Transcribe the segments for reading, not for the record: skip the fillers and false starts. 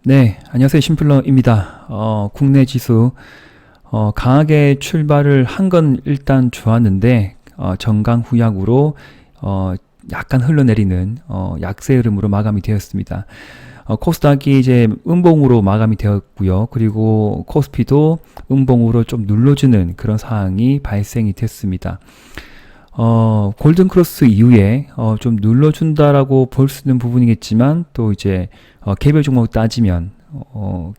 네, 안녕하세요. 심플러입니다. 국내 지수, 강하게 출발을 한 건 일단 좋았는데, 정강후약으로, 약간 흘러내리는, 약세 흐름으로 마감이 되었습니다. 코스닥이 이제 음봉으로 마감이 되었고요. 그리고 코스피도 음봉으로 좀 눌러주는 그런 상황이 발생이 됐습니다. 골든크로스 이후에 좀 눌러준다라고 볼 수 있는 부분이겠지만 또 이제 개별 종목 따지면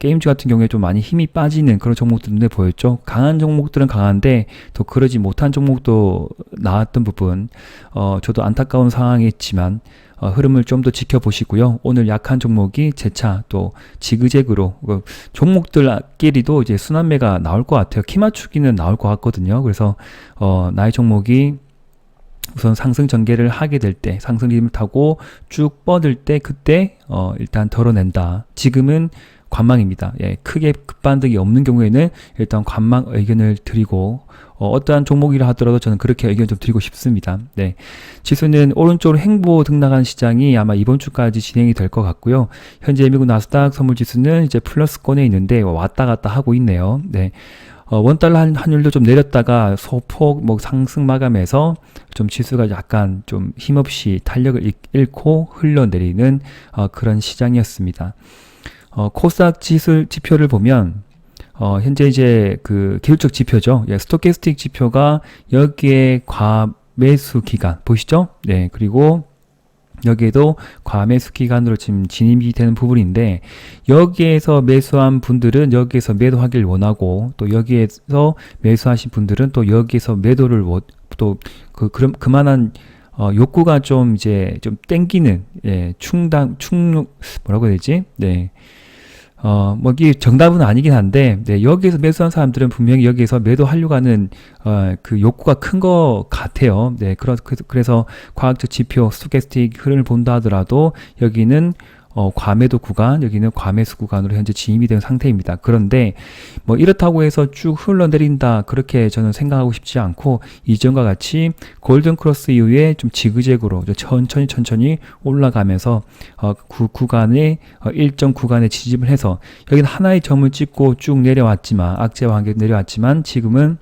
게임즈 같은 경우에 좀 많이 힘이 빠지는 그런 종목들 눈에 보였죠. 강한 종목들은 강한데 또 그러지 못한 종목도 나왔던 부분, 저도 안타까운 상황이었지만 흐름을 좀 더 지켜보시고요. 오늘 약한 종목이 재차 또 지그재그로 종목들끼리도 이제 순환매가 나올 것 같아요. 키 맞추기는 나올 것 같거든요. 그래서 나의 종목이 우선 상승 전개를 하게 될 때, 상승 리듬을 타고 쭉 뻗을 때, 그때 일단 덜어낸다. 지금은 관망입니다. 예, 크게 급반등이 없는 경우에는 일단 관망 의견을 드리고, 어떠한 종목이라 하더라도 저는 그렇게 의견 좀 드리고 싶습니다. 네. 지수는 오른쪽으로 횡보 등락한 시장이 아마 이번 주까지 진행이 될 것 같고요. 현재 미국 나스닥 선물지수는 이제 플러스권에 있는데 왔다 갔다 하고 있네요. 네. 원달러 환율도 좀 내렸다가 소폭 상승 마감해서 좀 지수가 약간 좀 힘없이 탄력을 잃고 흘러내리는 그런 시장이었습니다. 코스닥 지표를 보면 현재 이제 그 기술적 지표죠. 예, 스토캐스틱 지표가 여기에 과매수 기간 보시죠? 네, 그리고 여기에도 과매수 기간으로 지금 진입이 되는 부분인데, 여기에서 매수한 분들은 여기에서 매도하길 원하고, 또 여기에서 매수하신 분들은 또 여기에서 매도를 그만한 욕구가 좀 이제 좀 땡기는, 예, 뭐라고 해야 되지? 네. 이게 정답은 아니긴 한데, 네, 여기에서 매수한 사람들은 분명히 여기에서 매도하려고 하는, 그 욕구가 큰 것 같아요. 네, 그래서 과학적 지표, 스토캐스틱 흐름을 본다 하더라도, 여기는 과매도 구간, 여기는 과매수 구간으로 현재 진입이 된 상태입니다. 그런데 이렇다고 해서 쭉 흘러내린다, 그렇게 저는 생각하고 싶지 않고, 이전과 같이 골든크로스 이후에 좀 지그재그로 천천히 올라가면서 구간에 일정 구간에 지집을 해서, 여기는 하나의 점을 찍고 쭉 내려왔지만, 악재와 함께 내려왔지만, 지금은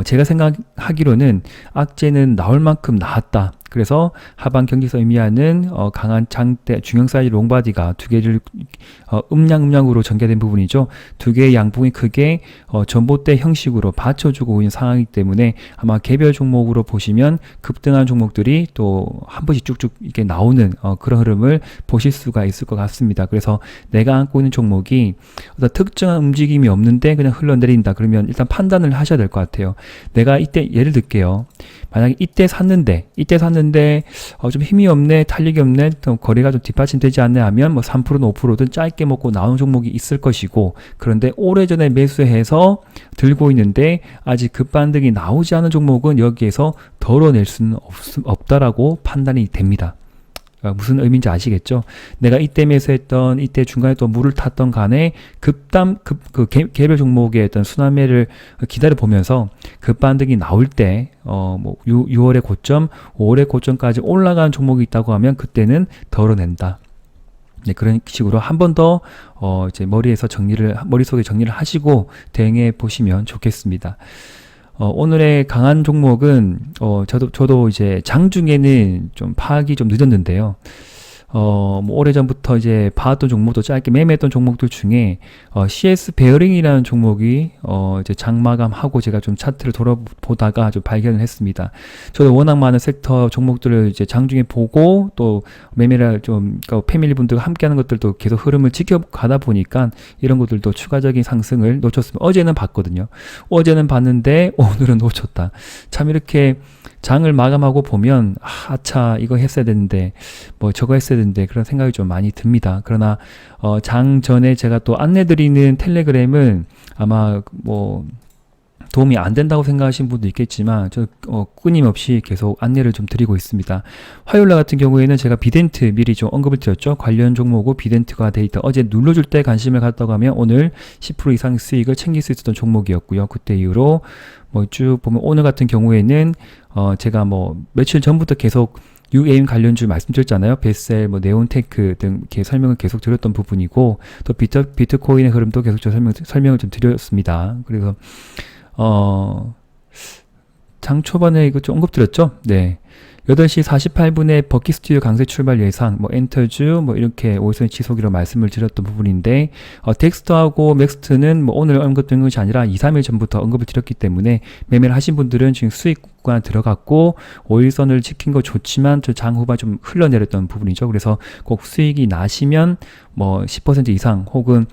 제가 생각하기로는 악재는 나올 만큼 나왔다. 그래서 하방 경직선 의미하는 강한 장대 중형 사이즈 롱바디가 두 개를 음량으로 전개된 부분이죠. 두 개의 양봉이 크게 전봇대 형식으로 받쳐주고 있는 상황이기 때문에 아마 개별 종목으로 보시면 급등한 종목들이 또 한 번씩 쭉쭉 이렇게 나오는 그런 흐름을 보실 수가 있을 것 같습니다. 그래서 내가 안고 있는 종목이 어떤 특정한 움직임이 없는데 그냥 흘러내린다, 그러면 일단 판단을 하셔야 될 것 같아요. 내가 이때 예를 들게요. 만약에 이때 샀는데 좀 힘이 없네, 탄력이 없네, 거래가 좀 뒷받침되지 않네 하면 3%든 5%든 짧게 먹고 나오는 종목이 있을 것이고, 그런데 오래전에 매수해서 들고 있는데 아직 급반등이 나오지 않은 종목은 여기에서 덜어낼 수는 없다라고 판단이 됩니다. 무슨 의미인지 아시겠죠? 내가 이때 매수했던, 이때 중간에 또 물을 탔던 간에 개별 종목의 어떤 순환매를 기다려 보면서 급반등이 나올 때, 6월의 고점, 5월의 고점까지 올라간 종목이 있다고 하면 그때는 덜어낸다. 네, 그런 식으로 한 번 더, 이제 머릿속에 정리를 하시고 대응해 보시면 좋겠습니다. 오늘의 강한 종목은, 저도 이제 장중에는 좀 파악이 좀 늦었는데요. 오래전부터 이제 봐왔던 종목도 짧게 매매했던 종목들 중에, CS 베어링이라는 종목이, 이제 장마감하고 제가 좀 차트를 돌아보다가 좀 발견을 했습니다. 저도 워낙 많은 섹터 종목들을 이제 장중에 보고 또 매매를 그러니까 패밀리 분들과 함께 하는 것들도 계속 흐름을 지켜가다 보니까 이런 것들도 추가적인 상승을 놓쳤습니다. 어제는 봤거든요. 어제는 봤는데 오늘은 놓쳤다. 참 이렇게 장을 마감하고 보면, 아차, 이거 했어야 되는데, 저거 했어야 되는데, 그런 생각이 좀 많이 듭니다. 그러나, 장 전에 제가 또 안내드리는 텔레그램은 아마 도움이 안 된다고 생각하시는 분도 있겠지만, 저 끊임없이 계속 안내를 좀 드리고 있습니다. 화요일날 같은 경우에는 제가 비덴트 미리 좀 언급을 드렸죠. 관련 종목으로 비덴트가 데이터 어제 눌러줄 때 관심을 갖다고 하면 오늘 10% 이상 수익을 챙길 수 있었던 종목이었고요. 그때 이후로 쭉 보면 오늘 같은 경우에는 제가 며칠 전부터 계속 UAM 관련주 말씀드렸잖아요. 베셀, 뭐 네온테크 등 이렇게 설명을 계속 드렸던 부분이고, 또 비트코인의 흐름도 계속 설명을 좀 드렸습니다. 그래서 장 초반에 이거 좀 언급드렸죠? 네. 8시 48분에 버킷 스튜디오 강세 출발 예상, 뭐 엔터주, 뭐 이렇게 5일선 지속이라고 말씀을 드렸던 부분인데, 텍스트하고 맥스트는 뭐 오늘 언급된 것이 아니라 2, 3일 전부터 언급을 드렸기 때문에 매매를 하신 분들은 지금 수익 구간 들어갔고 5일선을 지킨 거 좋지만 저 장 후반 좀 흘러내렸던 부분이죠. 그래서 꼭 수익이 나시면 뭐 10% 이상 혹은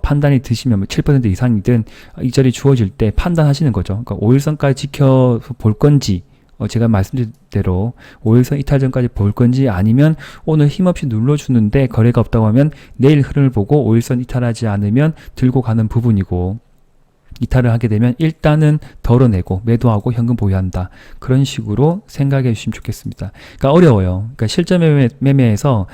판단이 드시면 뭐 7% 이상이든 이 자리 주어질 때 판단하시는 거죠. 그러니까 5일선까지 지켜서 볼 건지, 제가 말씀드린 대로 5일선 이탈 전까지 볼 건지, 아니면 오늘 힘없이 눌러주는데 거래가 없다고 하면 내일 흐름을 보고 5일선 이탈하지 않으면 들고 가는 부분이고, 이탈을 하게 되면 일단은 덜어내고 매도하고 현금 보유한다. 그런 식으로 생각해 주시면 좋겠습니다. 그러니까 어려워요. 그러니까 실전 매매에서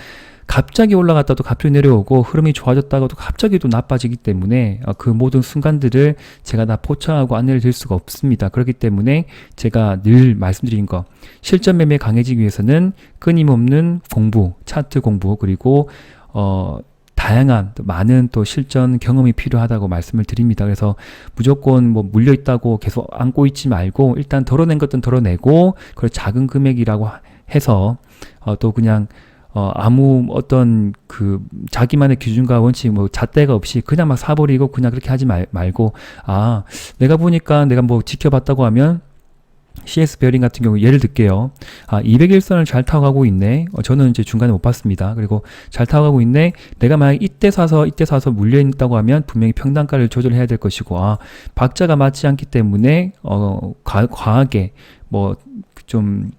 갑자기 올라갔다도 갑자기 내려오고 흐름이 좋아졌다가도 갑자기 또 나빠지기 때문에 그 모든 순간들을 제가 다 포착하고 안내를 드릴 수가 없습니다. 그렇기 때문에 제가 늘 말씀드린 거, 실전 매매 강해지기 위해서는 끊임없는 공부, 차트 공부, 그리고 다양한 또 많은 또 실전 경험이 필요하다고 말씀을 드립니다. 그래서 무조건 뭐 물려 있다고 계속 안고 있지 말고 일단 덜어낸 것들은 덜어내고, 그걸 작은 금액이라고 해서 또 그냥 아무 어떤 그 자기만의 기준과 원칙 뭐 잣대가 없이 그냥 막 사버리고 그냥 그렇게 하지 말고, 내가 보니까 내가 뭐 지켜봤다고 하면 CS 베어링 같은 경우 예를 들게요. 200일선을 잘 타고 가고 있네. 저는 이제 중간에 못 봤습니다. 그리고 잘 타고 가고 있네. 내가 만약 이때 사서 물려 있다고 하면 분명히 평단가를 조절해야 될 것이고, 박자가 맞지 않기 때문에 과하게 뭐 좀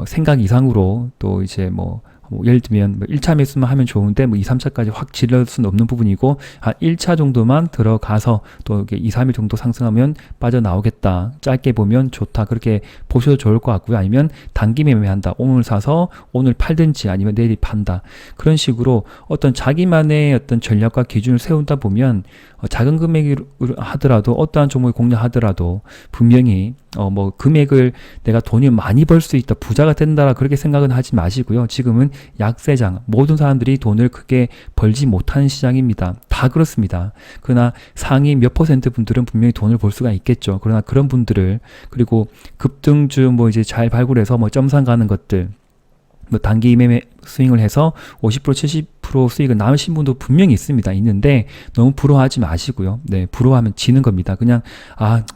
생각 이상으로 또 이제 뭐 예를 들면 1차 매수만 하면 좋은데 뭐 2, 3차까지 확 질러줄 수는 없는 부분이고, 1차 정도만 들어가서 또 이게 2, 3일 정도 상승하면 빠져나오겠다. 짧게 보면 좋다. 그렇게 보셔도 좋을 것 같고요. 아니면 단기 매매한다. 오늘 사서 오늘 팔든지 아니면 내일 판다. 그런 식으로 어떤 자기만의 어떤 전략과 기준을 세운다 보면 작은 금액을 하더라도 어떠한 종목을 공략하더라도 분명히 뭐 금액을 내가 돈이 많이 벌 수 있다, 부자가 된다라 그렇게 생각은 하지 마시고요. 지금은 약세장, 모든 사람들이 돈을 크게 벌지 못하는 시장입니다. 다 그렇습니다. 그러나 상위 몇 퍼센트 분들은 분명히 돈을 벌 수가 있겠죠. 그러나 그런 분들을, 그리고 급등주 뭐 이제 잘 발굴해서 뭐 점상 가는 것들, 뭐 단기 매매 스윙을 해서 50% 70% 수익을 남으신 분도 분명히 있는데 너무 부러워하지 마시고요. 네, 부러워하면 지는 겁니다. 그냥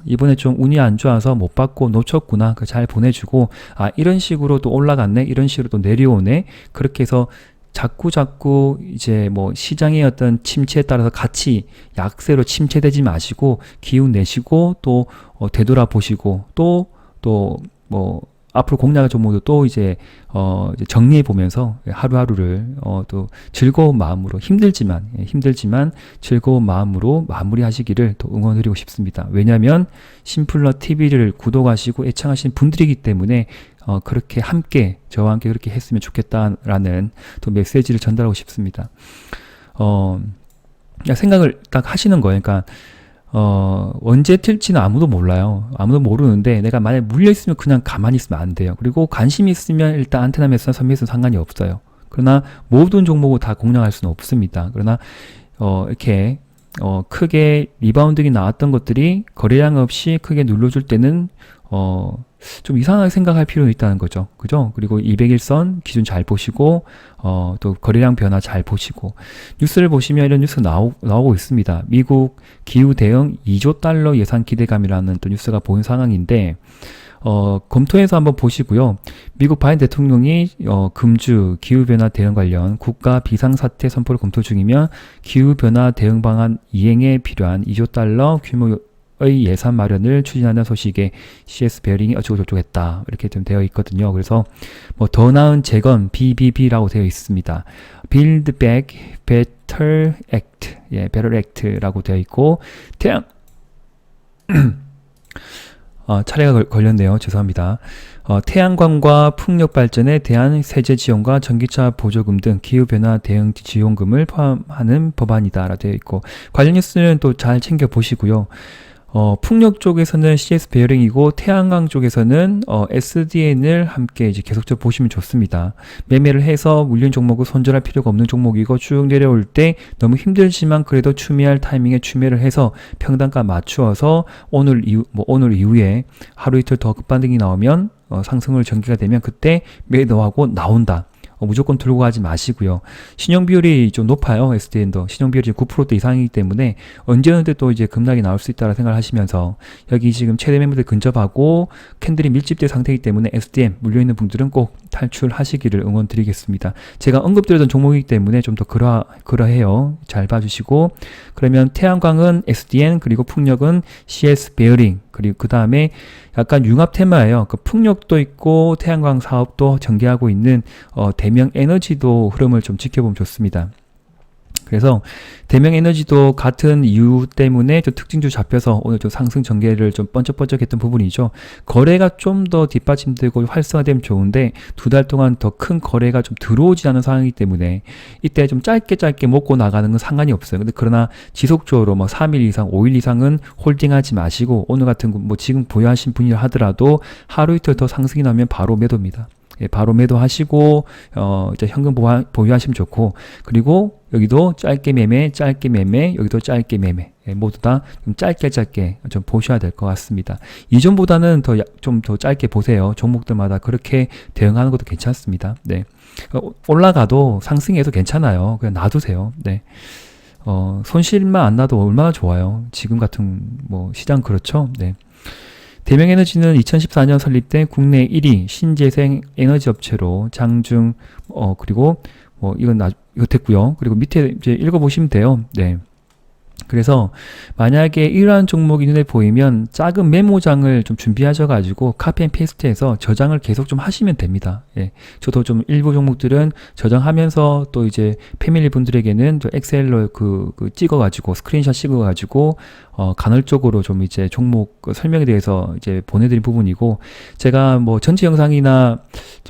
이번에 좀 운이 안 좋아서 못 받고 놓쳤구나, 잘 보내주고, 이런 식으로 또 올라갔네, 이런 식으로 또 내려오네, 그렇게 해서 자꾸 이제 뭐 시장의 어떤 침체에 따라서 같이 약세로 침체되지 마시고 기운 내시고 또 되돌아보시고 또 뭐 앞으로 공략할 종목도 또 이제 정리해 보면서 하루하루를 또 즐거운 마음으로, 힘들지만 즐거운 마음으로 마무리하시기를 또 응원드리고 싶습니다. 왜냐하면 심플러 TV를 구독하시고 애청하시는 분들이기 때문에 그렇게 함께 저와 함께 그렇게 했으면 좋겠다라는 또 메시지를 전달하고 싶습니다. 생각을 딱 하시는 거예요. 그러니까 언제 튈지는 아무도 몰라요. 아무도 모르는데 내가 만약에 물려있으면 그냥 가만히 있으면 안 돼요. 그리고 관심이 있으면 일단 안테나 매수나 선매수는 상관이 없어요. 그러나 모든 종목을 다 공략할 수는 없습니다. 그러나 이렇게 크게 리바운딩이 나왔던 것들이 거래량 없이 크게 눌러줄 때는 좀 이상하게 생각할 필요는 있다는 거죠. 그죠? 그리고 200일선 기준 잘 보시고, 또 거래량 변화 잘 보시고, 뉴스를 보시면 이런 뉴스 나오고 있습니다. 미국 기후 대응 2조 달러 예산 기대감이라는 또 뉴스가 보인 상황인데, 검토해서 한번 보시고요. 미국 바이든 대통령이 금주 기후변화 대응 관련 국가 비상사태 선포를 검토 중이며 기후변화 대응 방안 이행에 필요한 2조 달러 규모의 예산 마련을 추진하는 소식에 CS 베어링이 어쩌고저쩌고 했다, 이렇게 좀 되어 있거든요. 그래서 뭐 더 나은 재건 BBB라고 되어 있습니다. Build Back Better Act, Better Act라고 되어 있고, 태양 차례가 걸렸네요. 죄송합니다. 태양광과 풍력 발전에 대한 세제 지원과 전기차 보조금 등 기후변화 대응 지원금을 포함하는 법안이다 라고 되어 있고, 관련 뉴스는 또 잘 챙겨 보시고요. 풍력 쪽에서는 CS 베어링이고 태양광 쪽에서는 SDN을 함께 이제 계속적으로 보시면 좋습니다. 매매를 해서 물린 종목을 손절할 필요가 없는 종목이고 쭉 내려올 때 너무 힘들지만 그래도 추매할 타이밍에 추매를 해서 평단가 맞추어서 오늘 이후에 하루 이틀 더 급반등이 나오면 상승을 전개가 되면 그때 매도하고 나온다. 무조건 들고 가지 마시고요. 신용 비율이 좀 높아요. SDN도. 신용 비율이 9%대 이상이기 때문에 언제든지 또 이제 급락이 나올 수 있다고 생각을 하시면서 여기 지금 최대 매물대 근접하고 캔들이 밀집된 상태이기 때문에 SDN 물려있는 분들은 꼭 탈출하시기를 응원드리겠습니다. 제가 언급드렸던 종목이기 때문에 좀 더 그러해요. 잘 봐주시고 그러면 태양광은 SDN 그리고 풍력은 CS 베어링 그리고 그 다음에 약간 융합 테마예요. 그 풍력도 있고 태양광 사업도 전개하고 있는 대명 에너지도 흐름을 좀 지켜보면 좋습니다. 그래서 대명 에너지도 같은 이유 때문에 좀 특징주 잡혀서 오늘 좀 상승 전개를 좀 번쩍번쩍했던 부분이죠. 거래가 좀 더 뒷받침되고 활성화되면 좋은데 두 달 동안 더 큰 거래가 좀 들어오지 않은 상황이기 때문에 이때 좀 짧게 먹고 나가는 건 상관이 없어요. 근데 그러나 지속적으로 뭐 3일 이상, 5일 이상은 홀딩하지 마시고 오늘 같은 뭐 지금 보유하신 분이라 하더라도 하루 이틀 더 상승이 나면 바로 매도입니다. 예, 바로 매도하시고 이제 현금 보유하시면 좋고 그리고 여기도 짧게 매매, 여기도 짧게 매매 모두 다 좀 짧게 좀 보셔야 될 것 같습니다. 이전보다는 좀 더 짧게 보세요. 종목들마다 그렇게 대응하는 것도 괜찮습니다. 네, 올라가도 상승해도 괜찮아요. 그냥 놔두세요. 네. 손실만 안 나도 얼마나 좋아요. 지금 같은 뭐 시장 그렇죠. 네. 대명에너지는 2014년 설립된 국내 1위 신재생 에너지 업체로 장중 그리고 이거 됐고요. 그리고 밑에 이제 읽어보시면 돼요. 네. 그래서 만약에 이러한 종목이 눈에 보이면 작은 메모장을 좀 준비하셔가지고 카피 앤 페이스트해서 저장을 계속 좀 하시면 됩니다. 예. 저도 좀 일부 종목들은 저장하면서 또 이제 패밀리 분들에게는 또 엑셀로 찍어가지고 스크린샷 찍어가지고 간헐적으로 좀 이제 종목 설명에 대해서 이제 보내드린 부분이고 제가 뭐 전체 영상이나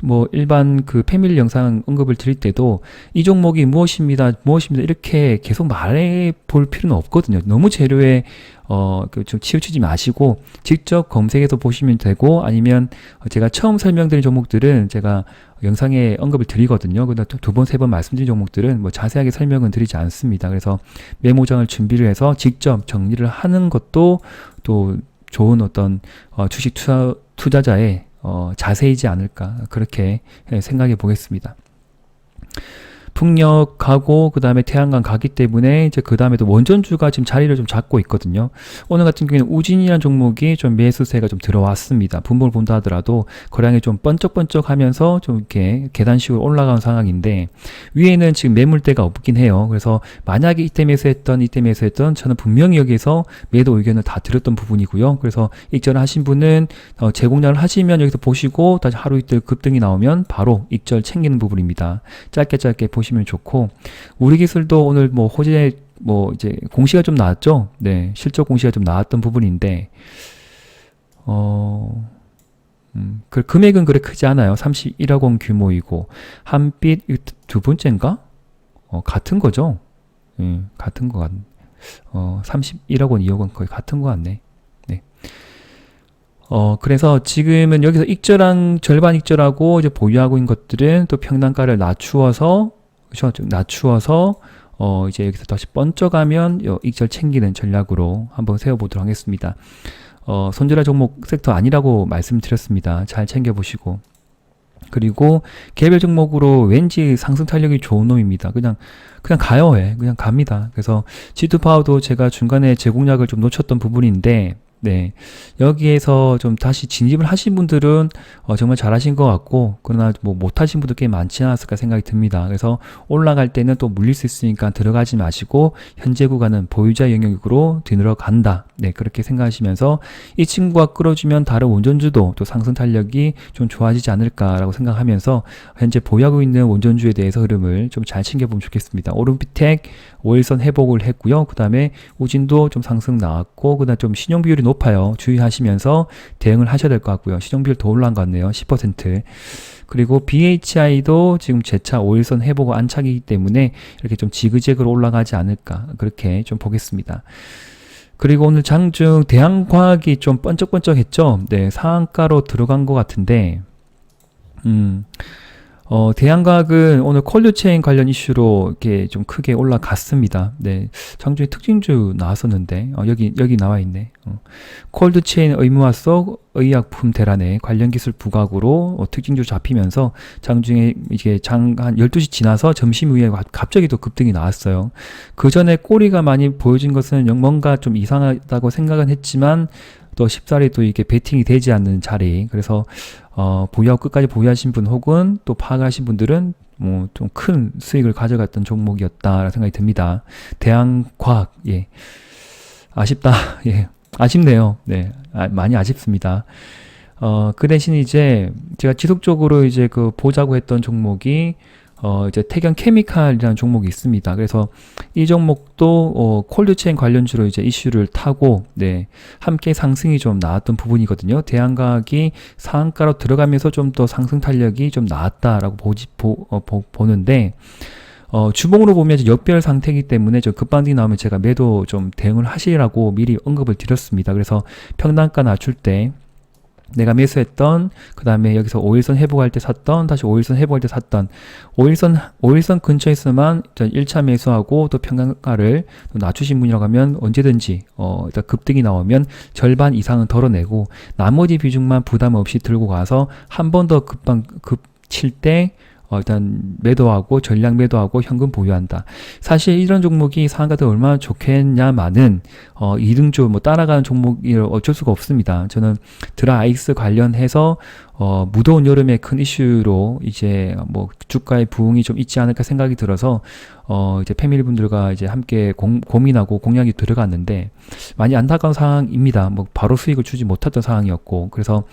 뭐 일반 그 패밀리 영상 언급을 드릴 때도 이 종목이 무엇입니다 이렇게 계속 말해 볼 필요는 없거든요. 너무 재료에 좀 치우치지 마시고 직접 검색해서 보시면 되고 아니면 제가 처음 설명드린 종목들은 제가 영상에 언급을 드리거든요. 근데 두 번, 세 번 말씀드린 종목들은 뭐 자세하게 설명은 드리지 않습니다. 그래서 메모장을 준비를 해서 직접 정리를 하는 것도 또 좋은 어떤 주식 투자자의 자세이지 않을까 그렇게 생각해 보겠습니다. 풍력 가고 그 다음에 태양광 가기 때문에 이제 그 다음에 또 원전주가 지금 자리를 좀 잡고 있거든요. 오늘 같은 경우에는 우진이라는 종목이 좀 매수세가 좀 들어왔습니다. 분봉을 본다 하더라도 거량이 좀 번쩍번쩍하면서 좀 이렇게 계단식으로 올라가는 상황인데 위에는 지금 매물대가 없긴 해요. 그래서 만약에 이때 매수했던 저는 분명히 여기에서 매도 의견을 다 드렸던 부분이고요. 그래서 익절을 하신 분은 재공략을 하시면 여기서 보시고 다시 하루 이틀 급등이 나오면 바로 익절 챙기는 부분입니다. 짧게 보시면 좋고 우리 기술도 오늘 뭐 호재 이제 공시가 좀 나왔죠. 네, 실적 공시가 좀 나왔던 부분인데 그 금액은 그렇게 크지 않아요. 31억 원 규모이고 한빛 두 번째인가? 같은 거죠. 같은 거 같네. 31억 원, 2억 원 거의 같은 거 같네. 네. 그래서 지금은 여기서 절반 익절하고 이제 보유하고 있는 것들은 또 평단가를 낮추어서 이제 여기서 다시 번쩍하면 익절 챙기는 전략으로 한번 세워보도록 하겠습니다. 손절할 종목 섹터 아니라고 말씀드렸습니다. 잘 챙겨보시고. 그리고 개별 종목으로 왠지 상승 탄력이 좋은 놈입니다. 그냥 가요. 그냥 갑니다. 그래서 G2파워도 제가 중간에 제공략을 좀 놓쳤던 부분인데 네, 여기에서 좀 다시 진입을 하신 분들은 정말 잘하신 것 같고 그러나 뭐 못하신 분들 꽤 많지 않았을까 생각이 듭니다. 그래서 올라갈 때는 또 물릴 수 있으니까 들어가지 마시고 현재 구간은 보유자 영역으로 들어간다. 네, 그렇게 생각하시면서 이 친구가 끌어주면 다른 원전주도 또 상승 탄력이 좀 좋아지지 않을까라고 생각하면서 현재 보유하고 있는 원전주에 대해서 흐름을 좀 잘 챙겨보면 좋겠습니다. 오른비텍 5일선 회복을 했고요. 그 다음에 우진도 좀 상승 나왔고 그 다음에 좀 신용 비율이 높아요. 주의하시면서 대응을 하셔야 될 것 같고요. 신용 비율 더 올라간 것 같네요. 10%. 그리고 BHI도 지금 재차 5일선 회복 안착이기 때문에 이렇게 좀 지그재그로 올라가지 않을까 그렇게 좀 보겠습니다. 그리고 오늘 장중 대한과학이 좀 번쩍번쩍했죠. 네, 상한가로 들어간 것 같은데, 대한과학은 오늘 콜드체인 관련 이슈로 이렇게 좀 크게 올라갔습니다. 네, 장중에 특징주 나왔었는데, 여기 나와 있네. 콜드체인 의무화 속 의약품 대란에 관련 기술 부각으로 특징주 잡히면서 장중에 이게 한 12시 지나서 점심 이후에 갑자기 또 급등이 나왔어요. 그 전에 꼬리가 많이 보여진 것은 뭔가 좀 이상하다고 생각은 했지만, 또 쉽사리 또 이게 베팅이 되지 않는 자리. 그래서 보유하고 끝까지 보유하신 분 혹은 또 파악하신 분들은 뭐 좀 큰 수익을 가져갔던 종목이었다라는 생각이 듭니다. 대한과학, 예. 아쉽다. 예. 아쉽네요. 네. 많이 아쉽습니다. 그 대신 이제 제가 지속적으로 이제 그 보자고 했던 종목이 이제 태경 케미칼이라는 종목이 있습니다. 그래서 이 종목도 콜드체인 관련주로 이제 이슈를 타고 네, 함께 상승이 좀 나왔던 부분이거든요. 대한과학이 상한가로 들어가면서 좀 더 상승 탄력이 좀 나왔다라고 보는데 주봉으로 보면 이제 역별 상태이기 때문에 저 급반등이 나오면 제가 매도 좀 대응을 하시라고 미리 언급을 드렸습니다. 그래서 평단가 낮출 때 내가 매수했던, 그 다음에 여기서 5일선 회복할 때 샀던, 다시 5일선 회복할 때 샀던, 5일선 근처에서만 1차 매수하고 또 평단가를 또 낮추신 분이라고 하면 언제든지, 일단 급등이 나오면 절반 이상은 덜어내고, 나머지 비중만 부담 없이 들고 가서 한 번 더 칠 때, 일단 매도하고 전량 매도하고 현금 보유한다. 사실 이런 종목이 상한가도 얼마나 좋겠냐마는 이등주 뭐 따라가는 종목이 어쩔 수가 없습니다. 저는 드라이스 관련해서 무더운 여름의 큰 이슈로 이제 뭐 주가의 부흥이 좀 있지 않을까 생각이 들어서 이제 패밀리분들과 이제 함께 고민하고 공략이 들어갔는데 많이 안타까운 상황입니다. 뭐 바로 수익을 주지 못했던 상황이었고 그래서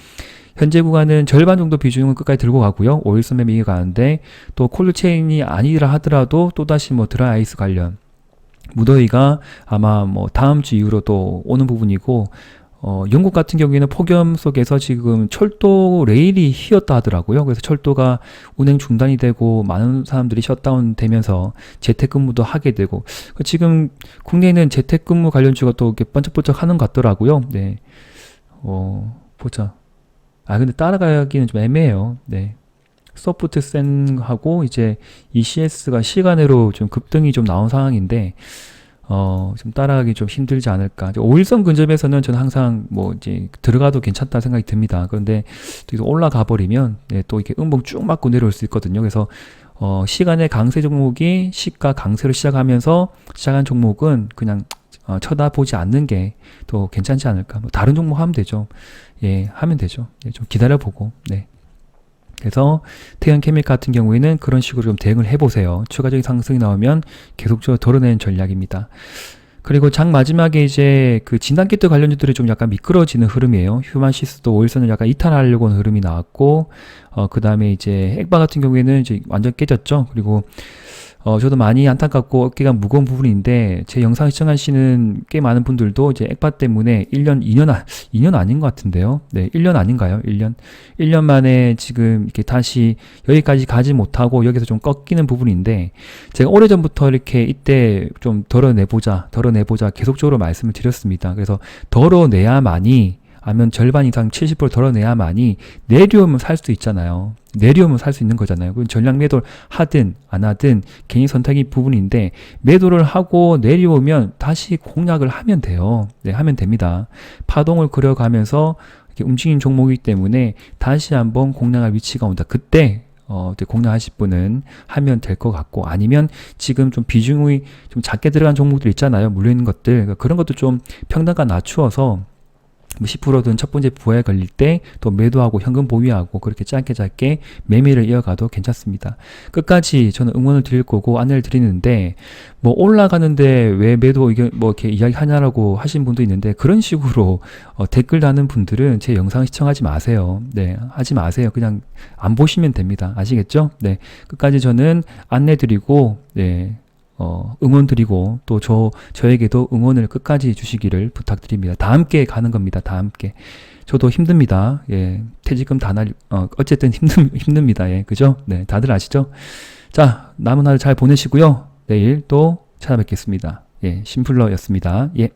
현재 구간은 절반 정도 비중은 끝까지 들고 가고요. 5일선 매매가 가는데 또 콜드체인이 아니라 하더라도 또다시 뭐 드라이아이스 관련 무더위가 아마 뭐 다음 주 이후로 또 오는 부분이고 영국 같은 경우에는 폭염 속에서 지금 철도 레일이 휘었다 하더라고요. 그래서 철도가 운행 중단이 되고 많은 사람들이 셧다운 되면서 재택근무도 하게 되고 지금 국내에는 재택근무 관련주가 또 이렇게 번쩍번쩍 하는 것 같더라고요. 네. 보자. 근데 따라가기는 좀 애매해요. 네. 소프트센하고 이제 ECS가 시간으로 좀 급등이 좀 나온 상황인데, 좀 따라가기 좀 힘들지 않을까. 5일선 근접에서는 저는 항상 뭐 이제 들어가도 괜찮다 생각이 듭니다. 그런데 또 올라가 버리면, 네, 또 이렇게 음봉 쭉 맞고 내려올 수 있거든요. 그래서, 시간의 강세 종목이 시가 강세로 시작하면서 시작한 종목은 그냥 쳐다보지 않는 게 또 괜찮지 않을까. 뭐 다른 종목 하면 되죠. 예, 하면 되죠. 예, 좀 기다려보고. 네. 그래서 태연 케미칼 같은 경우에는 그런 식으로 좀 대응을 해보세요. 추가적인 상승이 나오면 계속적으로 덜어내는 전략입니다. 그리고 장 마지막에 이제 그 진단키트 관련주들이 좀 약간 미끄러지는 흐름이에요. 휴만시스도 5일선을 약간 이탈하려고 하는 흐름이 나왔고, 그 다음에 이제 액바 같은 경우에는 이제 완전 깨졌죠. 그리고 저도 많이 안타깝고 어깨가 무거운 부분인데 제 영상 시청하시는 꽤 많은 분들도 이제 액바 때문에 2년 아닌 것 같은데요. 네, 1년 아닌가요? 1년 만에 지금 이렇게 다시 여기까지 가지 못하고 여기서 좀 꺾이는 부분인데 제가 오래전부터 이렇게 이때 좀 덜어내보자 계속적으로 말씀을 드렸습니다. 그래서 덜어내야만이 아니면 절반 이상 70% 덜어내야만이 내려오면 살 수 있잖아요. 내려오면 살 수 있는 거잖아요. 그럼 전량 매도를 하든 안 하든 개인 선택의 부분인데 매도를 하고 내려오면 다시 공략을 하면 돼요. 네, 하면 됩니다. 파동을 그려가면서 이렇게 움직이는 종목이기 때문에 다시 한번 공략할 위치가 온다. 그때 공략하실 분은 하면 될 것 같고 아니면 지금 좀 비중이 좀 작게 들어간 종목들 있잖아요. 물려있는 것들. 그러니까 그런 것도 좀 평단가 낮추어서 10%든 첫 번째 부하에 걸릴 때 또 매도하고 현금 보유하고 그렇게 짧게 매매를 이어가도 괜찮습니다. 끝까지 저는 응원을 드릴 거고 안내를 드리는데 뭐 올라가는데 왜 매도 뭐 이렇게 이야기하냐라고 하신 분도 있는데 그런 식으로 댓글 다는 분들은 제 영상 시청하지 마세요. 네, 하지 마세요. 그냥 안 보시면 됩니다. 아시겠죠? 네, 끝까지 저는 안내 드리고 네. 응원 드리고 또 저에게도 응원을 끝까지 주시기를 부탁드립니다. 다 함께 가는 겁니다. 다 함께. 저도 힘듭니다. 예. 퇴직금 어쨌든 힘듭니다. 예. 그죠? 네. 다들 아시죠? 자, 남은 하루 잘 보내시고요. 내일 또 찾아뵙겠습니다. 예. 심플러였습니다. 예.